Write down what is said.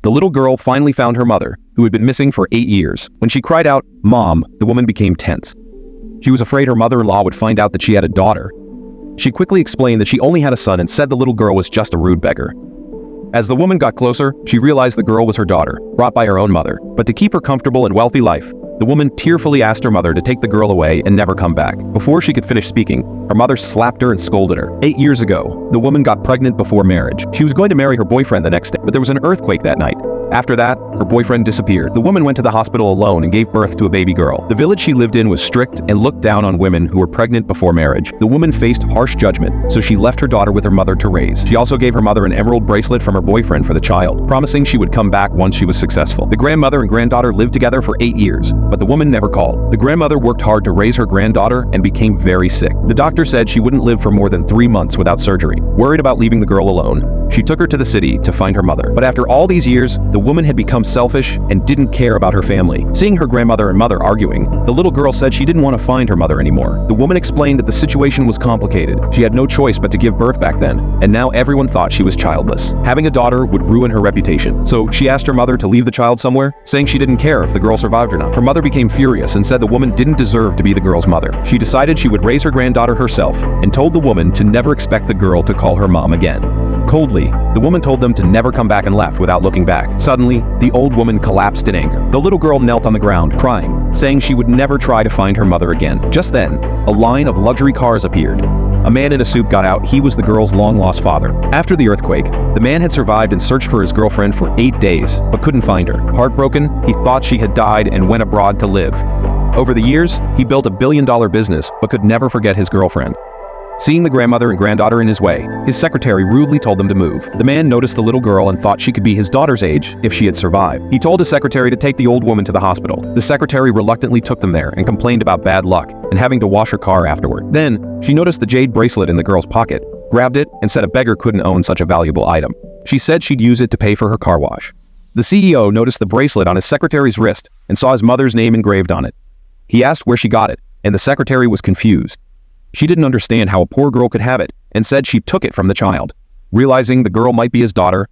The little girl finally found her mother, who had been missing for 8 years. When she cried out, "Mom," the woman became tense. She was afraid her mother-in-law would find out that she had a daughter. She quickly explained that she only had a son and said the little girl was just a rude beggar. As the woman got closer, she realized the girl was her daughter, brought by her own mother. But to keep her comfortable and wealthy life, the woman tearfully asked her mother to take the girl away and never come back. Before she could finish speaking, her mother slapped her and scolded her. 8 years ago, the woman got pregnant before marriage. She was going to marry her boyfriend the next day, but there was an earthquake that night. After that, her boyfriend disappeared. The woman went to the hospital alone and gave birth to a baby girl. The village she lived in was strict and looked down on women who were pregnant before marriage. The woman faced harsh judgment, so she left her daughter with her mother to raise. She also gave her mother an emerald bracelet from her boyfriend for the child, promising she would come back once she was successful. The grandmother and granddaughter lived together for 8 years, but the woman never called. The grandmother worked hard to raise her granddaughter and became very sick. The doctor said she wouldn't live for more than 3 months without surgery. Worried about leaving the girl alone, she took her to the city to find her mother. But after all these years, the woman had become selfish and didn't care about her family. Seeing her grandmother and mother arguing, the little girl said she didn't want to find her mother anymore. The woman explained that the situation was complicated. She had no choice but to give birth back then, and now everyone thought she was childless. Having a daughter would ruin her reputation. So she asked her mother to leave the child somewhere, saying she didn't care if the girl survived or not. Her mother became furious and said the woman didn't deserve to be the girl's mother. She decided she would raise her granddaughter herself and told the woman to never expect the girl to call her mom again. Coldly, the woman told them to never come back and left without looking back. Suddenly, the old woman collapsed in anger. The little girl knelt on the ground, crying, saying she would never try to find her mother again. Just then, a line of luxury cars appeared. A man in a suit got out. He was the girl's long-lost father. After the earthquake, the man had survived and searched for his girlfriend for 8 days, but couldn't find her. Heartbroken, he thought she had died and went abroad to live. Over the years, he built a billion-dollar business, but could never forget his girlfriend. Seeing the grandmother and granddaughter in his way, his secretary rudely told them to move. The man noticed the little girl and thought she could be his daughter's age if she had survived. He told his secretary to take the old woman to the hospital. The secretary reluctantly took them there and complained about bad luck and having to wash her car afterward. Then, she noticed the jade bracelet in the girl's pocket, grabbed it, and said a beggar couldn't own such a valuable item. She said she'd use it to pay for her car wash. The CEO noticed the bracelet on his secretary's wrist and saw his mother's name engraved on it. He asked where she got it, and the secretary was confused. She didn't understand how a poor girl could have it and said she took it from the child. Realizing the girl might be his daughter,